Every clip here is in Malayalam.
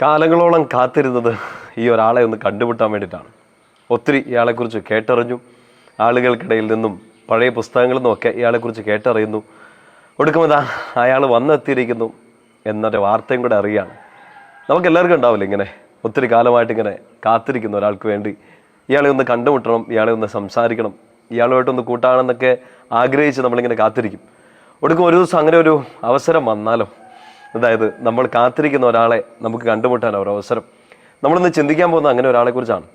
കാലങ്ങളോളം കാത്തിരുന്നത് ഈ ഒരാളെ ഒന്ന് കണ്ടുമുട്ടാൻ വേണ്ടിയിട്ടാണ്. ഒത്തിരി ഇയാളെക്കുറിച്ച് കേട്ടറിഞ്ഞു. ആളുകൾക്കിടയിൽ നിന്നും പഴയ പുസ്തകങ്ങളിൽ നിന്നുമൊക്കെ ഇയാളെക്കുറിച്ച് കേട്ടറിയുന്നു. ഒടുക്കുമതാ അയാൾ വന്നെത്തിയിരിക്കുന്നു എന്നൊരു വാർത്തയും കൂടെ അറിയുകയാണ്. നമുക്കെല്ലാവർക്കും ഉണ്ടാവില്ല ഇങ്ങനെ ഒത്തിരി കാലമായിട്ട് ഇങ്ങനെ കാത്തിരിക്കുന്ന ഒരാൾക്ക് വേണ്ടി ഇയാളെ ഒന്ന് കണ്ടുമുട്ടണം, ഇയാളെ ഒന്ന് സംസാരിക്കണം, ഇയാളുമായിട്ടൊന്ന് കൂട്ടാണെന്നൊക്കെ ആഗ്രഹിച്ച് നമ്മളിങ്ങനെ കാത്തിരിക്കും. ഒടുക്കം ഒരു ദിവസം അങ്ങനെ ഒരു അവസരം വന്നാലോ, അതായത് നമ്മൾ കാത്തിരിക്കുന്ന ഒരാളെ നമുക്ക് കണ്ടുമുട്ടാൻ ഒരു അവസരം. നമ്മളിന്ന് ചിന്തിക്കാൻ പോകുന്ന അങ്ങനെ ഒരാളെക്കുറിച്ചാണ്.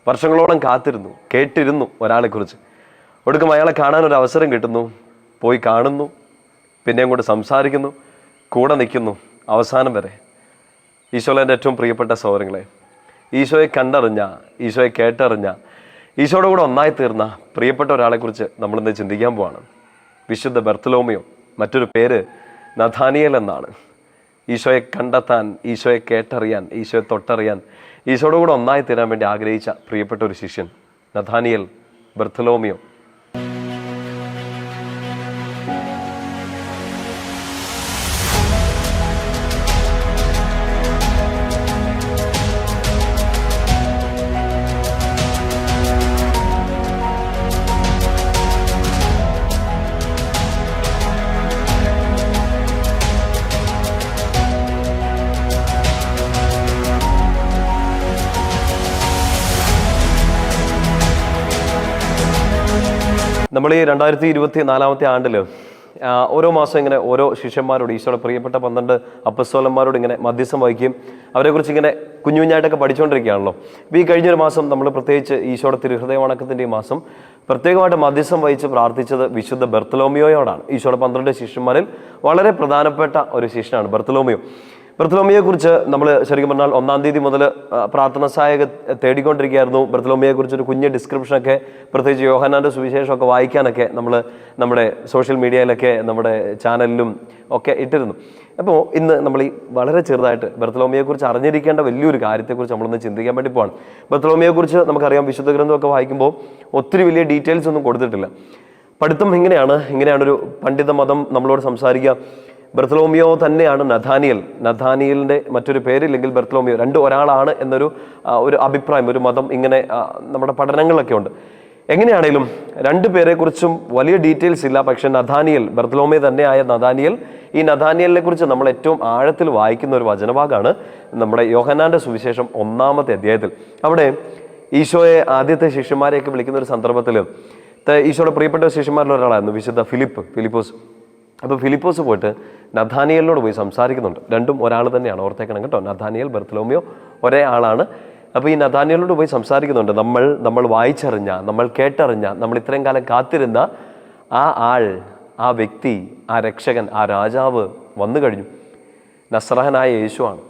വർഷങ്ങളോളം കാത്തിരുന്നു, കേട്ടിരുന്നു ഒരാളെക്കുറിച്ച്. ഒടുക്കം അയാളെ കാണാനൊരു അവസരം കിട്ടുന്നു, പോയി കാണുന്നു, പിന്നെയും കൂടെ സംസാരിക്കുന്നു, കൂടെ നിൽക്കുന്നു അവസാനം വരെ. ഈശോയുടെ ഏറ്റവും പ്രിയപ്പെട്ട സഹോദരങ്ങളെ, ഈശോയെ കണ്ടറിഞ്ഞ, ഈശോയെ കേട്ടറിഞ്ഞ, ഈശോയുടെ കൂടെ ഒന്നായി തീർന്ന പ്രിയപ്പെട്ട ഒരാളെക്കുറിച്ച് നമ്മളിന്ന് ചിന്തിക്കാൻ പോവാണ്. വിശുദ്ധ ബർത്തലോമിയോ, മറ്റൊരു പേര് നഥാനിയേൽ എന്നാണ്. ഈശോയെ കണ്ടെത്താൻ, ഈശോയെ കേട്ടറിയാൻ, ഈശോയെ തൊട്ടറിയാൻ, ഈശോയുടെ കൂടെ ഒന്നായി തീരാൻ വേണ്ടി ആഗ്രഹിച്ച പ്രിയപ്പെട്ട ഒരു ശിഷ്യൻ നഥാനിയേൽ ബർത്തലോമിയോ. നമ്മൾ ഈ 2024 ആണ്ടിൽ ഓരോ മാസം ഇങ്ങനെ ഓരോ ശിഷ്യന്മാരോട്, ഈശോയുടെ പ്രിയപ്പെട്ട 12 അപ്പസ്തോലന്മാരോട് ഇങ്ങനെ മധ്യസ്ഥം വഹിക്കുകയും അവരെക്കുറിച്ച് ഇങ്ങനെ കുഞ്ഞു കുഞ്ഞായിട്ടൊക്കെ പഠിച്ചുകൊണ്ടിരിക്കുകയാണല്ലോ. ഇപ്പോൾ ഈ കഴിഞ്ഞൊരു മാസം നമ്മൾ പ്രത്യേകിച്ച് ഈശോയുടെ തിരുഹൃദയ വണക്കത്തിൻ്റെ ഈ മാസം പ്രത്യേകമായിട്ട് മധ്യസ്ഥം വഹിച്ച് പ്രാർത്ഥിച്ചത് വിശുദ്ധ ബർത്തലോമിയോയോടാണ്. ഈശോയുടെ 12 ശിഷ്യന്മാരിൽ വളരെ പ്രധാനപ്പെട്ട ഒരു ശിഷ്യനാണ് ബർത്തലോമിയോ. ബർത്തലോമിയെക്കുറിച്ച് നമ്മൾ ശരിക്കും പറഞ്ഞാൽ 1-ാം തീയതി മുതൽ പ്രാർത്ഥന സഹായക തേടിക്കൊണ്ടിരിക്കുകയായിരുന്നു. ബർത്തലോമിയെക്കുറിച്ച് ഒരു കുഞ്ഞ് ഡിസ്ക്രിപ്ഷനൊക്കെ, പ്രത്യേകിച്ച് യോഹന്നാൻ്റെ സുവിശേഷമൊക്കെ വായിക്കാനൊക്കെ നമ്മൾ നമ്മുടെ സോഷ്യൽ മീഡിയയിലൊക്കെ നമ്മുടെ ചാനലിലും ഒക്കെ ഇട്ടിരുന്നു. അപ്പോൾ ഇന്ന് നമ്മൾ ഈ വളരെ ചെറുതായിട്ട് ബർത്തലോമിയെക്കുറിച്ച് അറിഞ്ഞിരിക്കേണ്ട വലിയൊരു കാര്യത്തെക്കുറിച്ച് നമ്മളൊന്ന് ചിന്തിക്കാൻ വേണ്ടി പോവാണ്. ബർത്തലോമിയെക്കുറിച്ച് നമുക്കറിയാം, വിശുദ്ധ ഗ്രന്ഥമൊക്കെ വായിക്കുമ്പോൾ ഒത്തിരി വലിയ ഡീറ്റെയിൽസ് ഒന്നും കൊടുത്തിട്ടില്ല. പഠിത്തം ഇങ്ങനെയാണൊരു പണ്ഡിത മതം നമ്മളോട് സംസാരിക്കുക. ബർത്തലോമിയോ തന്നെയാണ് നഥാനിയലിൻ്റെ മറ്റൊരു പേരില്ലെങ്കിൽ ബർത്തലോമിയോ, ഒരാളാണ് എന്നൊരു അഭിപ്രായം, ഒരു മതം ഇങ്ങനെ നമ്മുടെ പഠനങ്ങളിലൊക്കെ ഉണ്ട്. എങ്ങനെയാണെങ്കിലും 2 പേരെക്കുറിച്ചും വലിയ ഡീറ്റെയിൽസ് ഇല്ല. പക്ഷെ ബർത്തലോമിയോ തന്നെയായ നഥാനിയൽ, ഈ നഥാനിയലിനെ കുറിച്ച് നമ്മൾ ഏറ്റവും ആഴത്തിൽ വായിക്കുന്ന ഒരു വചനഭാഗമാണ് നമ്മുടെ യോഹന്നാൻ്റെ സുവിശേഷം 1-ാമത്തെ അധ്യായത്തിൽ. അവിടെ ഈശോയെ ആദ്യത്തെ ശിഷ്യന്മാരെയൊക്കെ വിളിക്കുന്ന ഒരു സന്ദർഭത്തിൽ ഈശോയുടെ പ്രിയപ്പെട്ട ശിഷ്യന്മാരിൽ ഒരാളായിരുന്നു വിശുദ്ധ ഫിലിപ്പോസ്. അപ്പോൾ ഫിലിപ്പോസ് പോയിട്ട് നഥാനിയലിനോട് പോയി സംസാരിക്കുന്നുണ്ട്. രണ്ടും ഒരാൾ തന്നെയാണ്, ഓർത്തേക്കണം കേട്ടോ. നഥാനിയൽ, ബർത്തലോമിയോ ഒരേ ആളാണ്. അപ്പോൾ ഈ നഥാനിയലിനോട് പോയി സംസാരിക്കുന്നുണ്ട്. നമ്മൾ വായിച്ചറിഞ്ഞ, നമ്മൾ കേട്ടറിഞ്ഞ, നമ്മൾ ഇത്രയും കാലം കാത്തിരുന്ന ആ ആൾ, ആ വ്യക്തി, ആ രക്ഷകൻ, ആ രാജാവ് വന്നു കഴിഞ്ഞു. നസ്രായനായ യേശുവാണ്.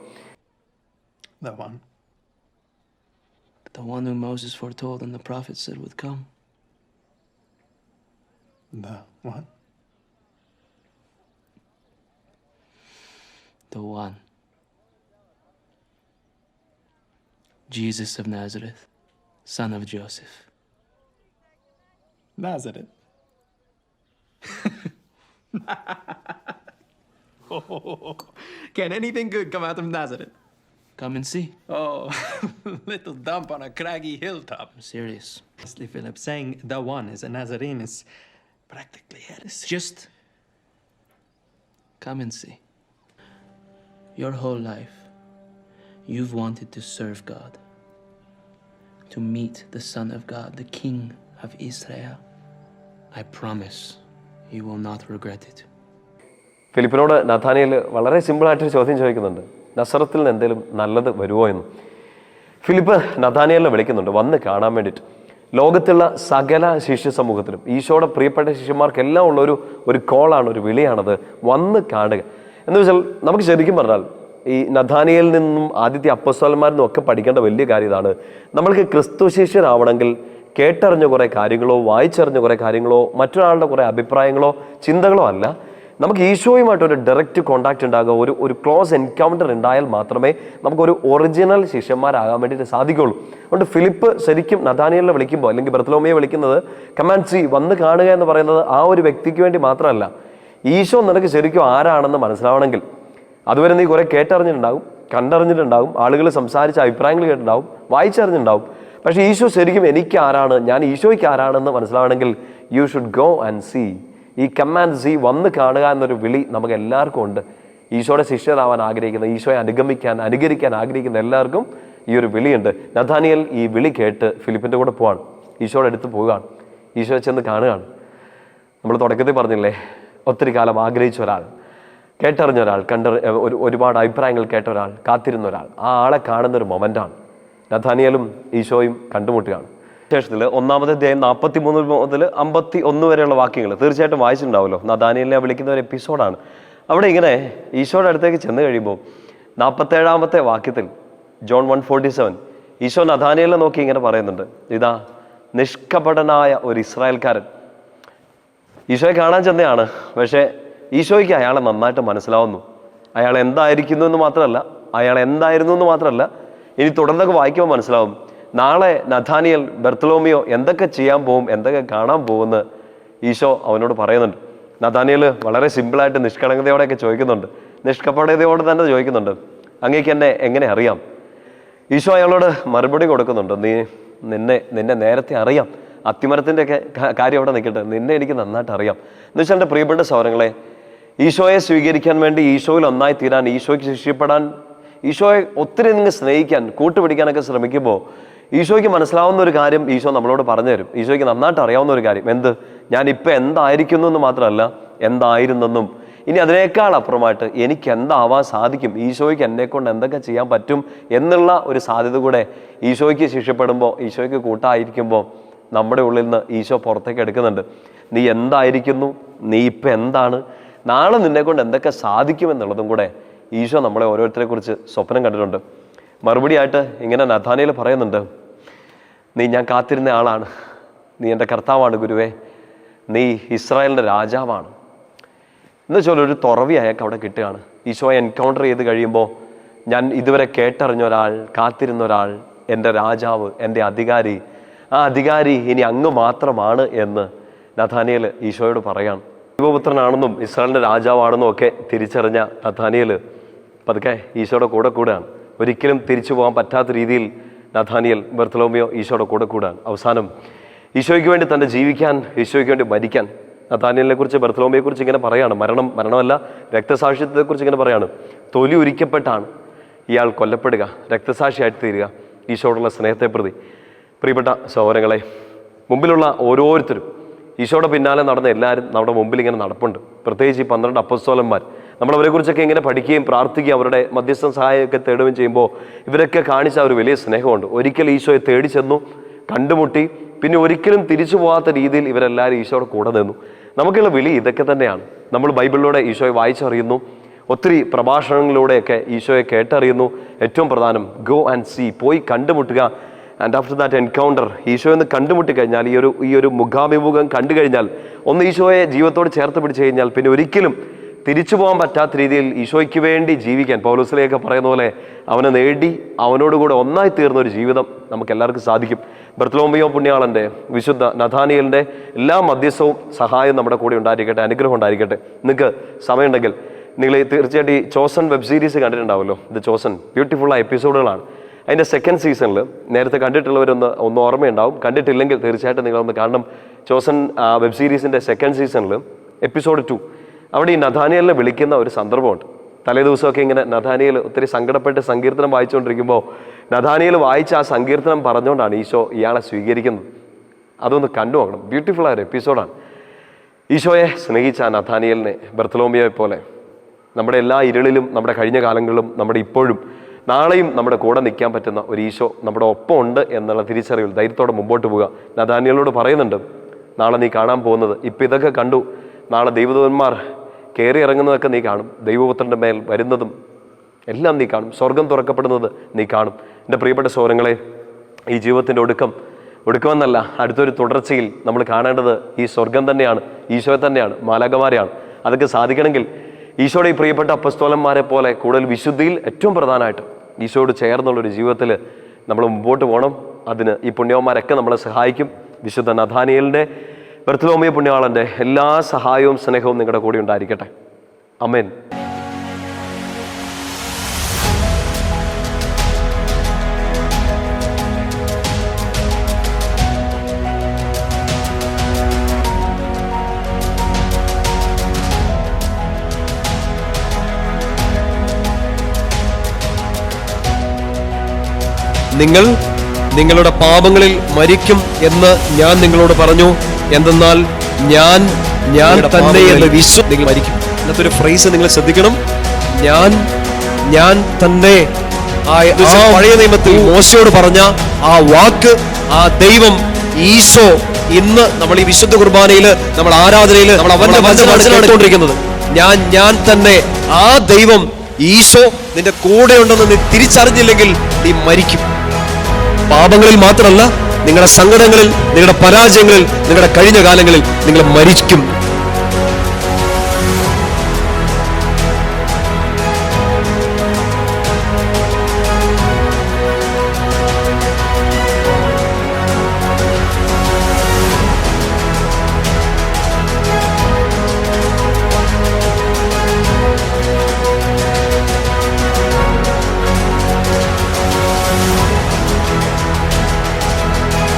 The one whom Moses foretold and the prophets said would come. The one? The one. Jesus of Nazareth, son of Joseph. Nazareth. Oh, can anything good come out of Nazareth? Come and see. Oh, little dump on a craggy hilltop. I'm serious. Honestly, Philip, saying the one is a Nazarene is practically heresy. Just come and see. Your whole life, you've wanted to serve God, to meet the Son of God, the King of Israel. I promise you will not regret it. ഫിലിപ്പിനോട് നഥാനിയേൽ വളരെ സിമ്പിളായിട്ടൊരു ചോദ്യം ചോദിക്കുന്നുണ്ട്. നസറത്തിൽ നിന്ന് എന്തെങ്കിലും നല്ലത് വരുമോ എന്ന്. ഫിലിപ്പ് നഥാനിയേലിനെ വിളിക്കുന്നുണ്ട് വന്ന് കാണാൻ വേണ്ടിയിട്ട്. ലോകത്തുള്ള സകല ശിഷ്യ സമൂഹത്തിലും ഈശോയുടെ പ്രിയപ്പെട്ട ശിഷ്യന്മാർക്കെല്ലാം ഉള്ള ഒരു കോളാണ്, ഒരു വിളിയാണത്, വന്ന് കാണുക എന്ന് വെച്ചാൽ. നമുക്ക് ശരിക്കും പറഞ്ഞാൽ ഈ നഥാനിയേലിൽ നിന്നും ആദ്യത്തെ അപ്പസ്തോലന്മാരിൽ നിന്നും ഒക്കെ പഠിക്കേണ്ട വലിയ കാര്യം ഇതാണ്. നമ്മൾക്ക് ക്രിസ്തു ശിഷ്യരാവണമെങ്കിൽ കേട്ടറിഞ്ഞ കുറേ കാര്യങ്ങളോ, വായിച്ചറിഞ്ഞ കുറേ കാര്യങ്ങളോ, മറ്റൊരാളുടെ കുറേ അഭിപ്രായങ്ങളോ ചിന്തകളോ അല്ല, നമുക്ക് ഈശോയുമായിട്ടൊരു ഡയറക്റ്റ് കോണ്ടാക്ട് ഉണ്ടാകുക, ഒരു ക്ലോസ് എൻകൗണ്ടർ ഉണ്ടായാൽ മാത്രമേ നമുക്കൊരു ഒറിജിനൽ ശിഷ്യന്മാരാകാൻ വേണ്ടിയിട്ട് സാധിക്കുകയുള്ളൂ. അതുകൊണ്ട് ഫിലിപ്പ് ശരിക്കും നഥാനിയേലിനെ വിളിക്കുമ്പോൾ, അല്ലെങ്കിൽ ബർത്തലോമിയെ വിളിക്കുന്നത് കമാൻഡ് വന്ന് കാണുക എന്ന് പറയുന്നത് ആ ഒരു വ്യക്തിക്ക് വേണ്ടി മാത്രമല്ല, ഈശോ നിനക്ക് ശരിക്കും ആരാണെന്ന് മനസ്സിലാവണമെങ്കിൽ. അതുവരെ നീ കുറെ കേട്ടറിഞ്ഞിട്ടുണ്ടാകും, കണ്ടറിഞ്ഞിട്ടുണ്ടാവും, ആളുകൾ സംസാരിച്ച അഭിപ്രായങ്ങൾ കേട്ടിട്ടുണ്ടാവും, വായിച്ചറിഞ്ഞിട്ടുണ്ടാവും. പക്ഷേ ഈശോ ശരിക്കും എനിക്ക് ആരാണ്, ഞാൻ ഈശോയ്ക്ക് ആരാണെന്ന് മനസ്സിലാവണമെങ്കിൽ you should go and see. ഈ കം ആൻഡ് സീ, വന്ന് കാണുക എന്നൊരു വിളി നമുക്ക് എല്ലാവർക്കും ഉണ്ട്. ഈശോയുടെ ശിഷ്യരാവാൻ ആഗ്രഹിക്കുന്ന, ഈശോയെ അനുകരിക്കാൻ ആഗ്രഹിക്കുന്ന എല്ലാവർക്കും ഈ ഒരു വിളിയുണ്ട്. നഥാനിയേൽ ഈ വിളി കേട്ട് ഫിലിപ്പിൻ്റെ കൂടെ പോവാണ്, ഈശോയുടെ അടുത്ത് പോവുകയാണ്, ഈശോയെ ചെന്ന് കാണുകയാണ്. നമ്മൾ തുടക്കത്തിൽ പറഞ്ഞില്ലേ, ഒത്തിരി കാലം ആഗ്രഹിച്ച ഒരാൾ, കേട്ടറിഞ്ഞ ഒരാൾ, ഒരുപാട് അഭിപ്രായങ്ങൾ കേട്ട ഒരാൾ, കാത്തിരുന്ന ഒരാൾ, ആ ആളെ കാണുന്നൊരു മൊമെൻ്റാണ്. നഥാനിയേലും ഈശോയും കണ്ടുമുട്ടുകയാണ്. ശേഷത്തിൽ 1-ാമത്തെ അധ്യായം 43 മുതൽ 51 വരെയുള്ള വാക്യങ്ങൾ തീർച്ചയായിട്ടും വായിച്ചിട്ടുണ്ടാവുമല്ലോ. നഥാനിയേലിനെ വിളിക്കുന്ന ഒരു എപ്പിസോഡാണ്. അവിടെ ഇങ്ങനെ ഈശോയുടെ അടുത്തേക്ക് ചെന്ന് കഴിയുമ്പോൾ 47-ാമത്തെ വാക്യത്തിൽ ജോൺ 1:47 ഈശോ നഥാനിയേലിനെ നോക്കി ഇങ്ങനെ പറയുന്നുണ്ട്, ഇതാ നിഷ്കപടനായ ഒരു ഇസ്രായേൽക്കാരൻ. ഈശോയെ കാണാൻ ചെന്നതാണ്, പക്ഷേ ഈശോയ്ക്ക് അയാളെ നന്നായിട്ട് മനസ്സിലാവുന്നു. അയാൾ എന്തായിരുന്നു എന്ന് മാത്രമല്ല, ഇനി തുടർന്നൊക്കെ വായിക്കുമ്പോൾ മനസ്സിലാവും, നാളെ നഥാനിയേൽ ബർത്തലോമിയോ എന്തൊക്കെ ചെയ്യാൻ പോകും, എന്തൊക്കെ കാണാൻ പോകുമെന്ന് ഈശോ അവനോട് പറയുന്നുണ്ട്. നഥാനിയേൽ വളരെ സിമ്പിളായിട്ട് നിഷ്കളങ്കതയോടെയൊക്കെ ചോദിക്കുന്നുണ്ട്, നിഷ്കപടതയോടെ തന്നെ ചോദിക്കുന്നുണ്ട്, അങ്ങേക്ക് എന്നെ എങ്ങനെ അറിയാം? ഈശോ അയാളോട് മറുപടി കൊടുക്കുന്നുണ്ട്, നിന്നെ നേരത്തെ അറിയാം. അത്തിമരത്തിൻ്റെ ഒക്കെ കാര്യം അവിടെ നിൽക്കട്ടെ, നിന്നെ എനിക്ക് നന്നായിട്ട് അറിയാം. എന്ന് വെച്ചാൽ എൻ്റെ പ്രിയപ്പെട്ട സഹോദരങ്ങളെ, ഈശോയെ സ്വീകരിക്കാൻ വേണ്ടി, ഈശോയിൽ ഒന്നായി തീരാൻ, ഈശോയ്ക്ക് ശിഷ്യപ്പെടാൻ, ഈശോയെ ഒത്തിരി നിങ്ങൾ സ്നേഹിക്കാൻ, കൂട്ടുപിടിക്കാനൊക്കെ ശ്രമിക്കുമ്പോൾ ഈശോയ്ക്ക് മനസ്സിലാവുന്ന ഒരു കാര്യം ഈശോ നമ്മളോട് പറഞ്ഞു തരും. ഈശോയ്ക്ക് നന്നായിട്ട് അറിയാവുന്ന ഒരു കാര്യം, എന്ത്? ഞാനിപ്പോൾ എന്തായിരിക്കുന്നു എന്ന് മാത്രമല്ല, എന്തായിരുന്നെന്നും ഇനി അതിനേക്കാൾ അപ്പുറമായിട്ട് എനിക്ക് എന്താവാൻ സാധിക്കും, ഈശോയ്ക്ക് എന്നെക്കൊണ്ട് എന്തൊക്കെ ചെയ്യാൻ പറ്റും എന്നുള്ള ഒരു സാധ്യത കൂടെ ഈശോയ്ക്ക് ശിഷ്യപ്പെടുമ്പോൾ, ഈശോയ്ക്ക് കൂട്ടായിരിക്കുമ്പോൾ നമ്മുടെ ഉള്ളിൽ നിന്ന് ഈശോ പുറത്തേക്ക് എടുക്കുന്നുണ്ട്. നീ എന്തായിരിക്കുന്നു, നീ ഇപ്പം എന്താണ്, നാളെ നിന്നെക്കൊണ്ട് എന്തൊക്കെ സാധിക്കുമെന്നുള്ളതും കൂടെ ഈശോ നമ്മളെ ഓരോരുത്തരെ കുറിച്ച് സ്വപ്നം കണ്ടിട്ടുണ്ട്. മറുപടിയായിട്ട് ഇങ്ങനെ നഥാനിയേൽ പറയുന്നുണ്ട്, ഞാൻ കാത്തിരുന്ന ആളാണ്, നീ എൻ്റെ കർത്താവാണ് ഗുരുവേ, നീ ഇസ്രായേലിൻ്റെ രാജാവാണ് എന്ന് വെച്ചാൽ ഒരു തുറവി അയാൾക്ക് അവിടെ കിട്ടുകയാണ്. ഈശോയെ എൻകൗണ്ടർ ചെയ്ത് കഴിയുമ്പോൾ, ഞാൻ ഇതുവരെ കേട്ടറിഞ്ഞ ഒരാൾ, കാത്തിരുന്ന ഒരാൾ, എൻ്റെ രാജാവ്, എൻ്റെ അധികാരി, ആ അധികാരി ഇനി അങ്ങ് മാത്രമാണ് എന്ന് നഥാനിയേൽ ഈശോയോട് പറയാണ്. ദൈവപുത്രനാണെന്നും ഇസ്രായേലിൻ്റെ രാജാവാണെന്നും ഒക്കെ തിരിച്ചറിഞ്ഞ നഥാനിയേൽ പതുക്കെ ഈശോയുടെ കൂടെയാണ്. ഒരിക്കലും തിരിച്ചു പോകാൻ പറ്റാത്ത രീതിയിൽ നഥാനിയേൽ ബർത്തലോമിയോ ഈശോയുടെ കൂടെയാണ്. അവസാനം ഈശോയ്ക്ക് വേണ്ടി തന്നെ ജീവിക്കാൻ, ഈശോയ്ക്ക് വേണ്ടി മരിക്കാൻ നഥാനിയേലിനെ കുറിച്ച്, ബർത്തലോമിയെ കുറിച്ച് ഇങ്ങനെ പറയാണ്, മരണമല്ല രക്തസാക്ഷിത്വത്തെക്കുറിച്ച് ഇങ്ങനെ പറയാണ്, തൊലി ഉരിക്കപ്പെട്ടാണ് ഇയാൾ കൊല്ലപ്പെടുക, രക്തസാക്ഷിയായിട്ട് തീരുക ഈശോയോടുള്ള സ്നേഹത്തെ പ്രതി. പ്രിയപ്പെട്ട സഹോദരങ്ങളെ, മുമ്പിലുള്ള ഓരോരുത്തരും, ഈശോയുടെ പിന്നാലെ നടന്ന എല്ലാവരും നമ്മുടെ മുമ്പിൽ ഇങ്ങനെ നടപ്പുണ്ട്. പ്രത്യേകിച്ച് ഈ 12 അപ്പോസ്തലന്മാർ, നമ്മളവരെക്കുറിച്ചൊക്കെ ഇങ്ങനെ പഠിക്കുകയും പ്രാർത്ഥിക്കുകയും അവരുടെ മധ്യസ്ഥ സഹായമൊക്കെ തേടുകയും ചെയ്യുമ്പോൾ ഇവരൊക്കെ കാണിച്ച ഒരു വലിയ സ്നേഹമുണ്ട്. ഒരിക്കൽ ഈശോയെ തേടി ചെന്നു, കണ്ടുമുട്ടി, പിന്നെ ഒരിക്കലും തിരിച്ചു പോകാത്ത രീതിയിൽ ഇവരെല്ലാവരും ഈശോയുടെ കൂടെ നിന്നു. നമുക്കുള്ള വിളി ഇതൊക്കെ തന്നെയാണ്. നമ്മൾ ബൈബിളിലൂടെ ഈശോയെ വായിച്ചറിയുന്നു, ഒത്തിരി പ്രഭാഷണങ്ങളിലൂടെയൊക്കെ ഈശോയെ കേട്ടറിയുന്നു. ഏറ്റവും പ്രധാനം ഗോ ആൻഡ് സീ, പോയി കണ്ടുമുട്ടുക. ആൻഡ് ആഫ്റ്റർ ദാറ്റ് എൻകൗണ്ടർ, ഈശോയെന്ന് കണ്ടുമുട്ടിക്കഴിഞ്ഞാൽ, ഈ ഒരു മുഖാഭിമുഖം കണ്ടു കഴിഞ്ഞാൽ, ഒന്ന് ഈശോയെ ജീവിതത്തോട് ചേർത്ത് പിടിച്ചു കഴിഞ്ഞാൽ പിന്നെ ഒരിക്കലും തിരിച്ചു പോകാൻ പറ്റാത്ത രീതിയിൽ ഈശോയ്ക്ക് വേണ്ടി ജീവിക്കാൻ, പൗലോസിലെയൊക്കെ പറയുന്ന പോലെ അവനെ നേടി അവനോടുകൂടെ ഒന്നായി തീർന്ന ഒരു ജീവിതം നമുക്ക് എല്ലാവർക്കും സാധിക്കും. ബർത്തലോമിയോ പുണ്യാളൻ്റെ, വിശുദ്ധ നഥാനിയേലിൻ്റെ എല്ലാ മധ്യസ്ഥവും സഹായവും നമ്മുടെ കൂടെ ഉണ്ടായിരിക്കട്ടെ, അനുഗ്രഹം ഉണ്ടായിരിക്കട്ടെ. നിങ്ങൾക്ക് സമയമുണ്ടെങ്കിൽ നിങ്ങൾ തീർച്ചയായിട്ടും ഈ ചോസൺ വെബ് സീരീസ് കണ്ടിട്ടുണ്ടാവുമല്ലോ. ഇത് ചോസൺ ബ്യൂട്ടിഫുള്ളായ എപ്പിസോഡുകളാണ്. അതിൻ്റെ 2nd സീസണിൽ നേരത്തെ കണ്ടിട്ടുള്ളവരൊന്ന് ഓർമ്മയുണ്ടാവും, കണ്ടിട്ടില്ലെങ്കിൽ തീർച്ചയായിട്ടും നിങ്ങളൊന്ന് കാണണം. ചോസൺ വെബ് സീരീസിൻ്റെ 2nd സീസണിൽ എപ്പിസോഡ് 2 അവിടെ ഈ നഥാനിയേലിനെ വിളിക്കുന്ന ഒരു സന്ദർഭമുണ്ട്. തലേ ദിവസമൊക്കെ ഇങ്ങനെ നഥാനിയേൽ ഒത്തിരി സങ്കടപ്പെട്ട് സങ്കീർത്തനം വായിച്ചുകൊണ്ടിരിക്കുമ്പോൾ നഥാനിയേൽ വായിച്ച ആ സങ്കീർത്തനം പറഞ്ഞുകൊണ്ടാണ് ഈശോ ഇയാളെ സ്വീകരിക്കുന്നത്. അതൊന്ന് കണ്ടു നോക്കണം, ബ്യൂട്ടിഫുള്ളായ ഒരു എപ്പിസോഡാണ്. ഈശോയെ സ്നേഹിച്ച ആ നഥാനിയേലിനെ, ബർത്തലോമിയോയെ പോലെ നമ്മുടെ എല്ലാ ഇരുളിലും, നമ്മുടെ കഴിഞ്ഞ കാലങ്ങളിലും, നമ്മുടെ ഇപ്പോഴും നാളെയും നമ്മുടെ കൂടെ നിൽക്കാൻ പറ്റുന്ന ഒരു ഈശോ നമ്മുടെ ഒപ്പം ഉണ്ട് എന്നുള്ള തിരിച്ചറിവിൽ ധൈര്യത്തോടെ മുമ്പോട്ട് പോവുക. നഥാനിയേലിനോട് പറയുന്നുണ്ട്, നാളെ നീ കാണാൻ പോകുന്നത്, ഇപ്പം ഇതൊക്കെ കണ്ടു, നാളെ ദൈവദൂതന്മാർ കയറി ഇറങ്ങുന്നതൊക്കെ നീ കാണും, ദൈവപുത്രൻ്റെ മേൽ വരുന്നതും എല്ലാം നീ കാണും, സ്വർഗം തുറക്കപ്പെടുന്നത് നീ കാണും. എൻ്റെ പ്രിയപ്പെട്ട സഹോദരങ്ങളെ, ഈ ജീവിതത്തിൻ്റെ ഒടുക്കമെന്നല്ല, അടുത്തൊരു തുടർച്ചയിൽ നമ്മൾ കാണേണ്ടത് ഈ സ്വർഗം തന്നെയാണ്, ഈശോയെ തന്നെയാണ്, മാലാഖമാരെയാണ്. അതൊക്കെ സാധിക്കണമെങ്കിൽ ഈശോയുടെ ഈ പ്രിയപ്പെട്ട അപ്പസ്തോലന്മാരെ പോലെ കൂടുതൽ വിശുദ്ധിയിൽ, ഏറ്റവും പ്രധാനമായിട്ട് ഈശോയോട് ചേർന്നുള്ളൊരു ജീവിതത്തിൽ നമ്മൾ മുമ്പോട്ട് പോകണം. അതിന് ഈ പുണ്യവന്മാരൊക്കെ നമ്മളെ സഹായിക്കും. വിശുദ്ധ നഥാനിയേലിൻ്റെ, ബർത്തലോമിയോ പുണ്യാളൻ്റെ എല്ലാ സഹായവും സ്നേഹവും നിങ്ങളുടെ കൂടെ ഉണ്ടായിരിക്കട്ടെ. ആമേൻ. നിങ്ങൾ നിങ്ങളുടെ പാപങ്ങളിൽ മരിക്കും എന്ന് ഞാൻ നിങ്ങളോട് പറഞ്ഞു. എന്തെന്നാൽ ഞാൻ തന്നെ എന്ന് നിങ്ങൾ മരിക്കും. ഇന്നത്തെ ഒരു ഫ്രേസ് നിങ്ങൾ ശ്രദ്ധിക്കണം. ഞാൻ തന്നെ. പഴയ നിയമത്തിൽ മോശയോട് പറഞ്ഞ ആ വാക്ക്, ആ ദൈവം ഈശോ ഇന്ന് നമ്മൾ ഈ വിശുദ്ധ കുർബാനയില്, നമ്മൾ ആരാധനയില് നമ്മൾ അവന്റെ വചനമാണ് കേട്ടുകൊണ്ടിരിക്കുന്നത്. ഞാൻ തന്നെ. ആ ദൈവം ഈശോ നിന്റെ കൂടെ ഉണ്ടെന്ന് നീ തിരിച്ചറിഞ്ഞില്ലെങ്കിൽ നീ മരിക്കും. പാപങ്ങളിൽ മാത്രമല്ല, നിങ്ങളുടെ സങ്കടങ്ങളിൽ, നിങ്ങളുടെ പരാജയങ്ങളിൽ, നിങ്ങളുടെ കഴിഞ്ഞ കാലങ്ങളിൽ നിങ്ങൾ മരിക്കും.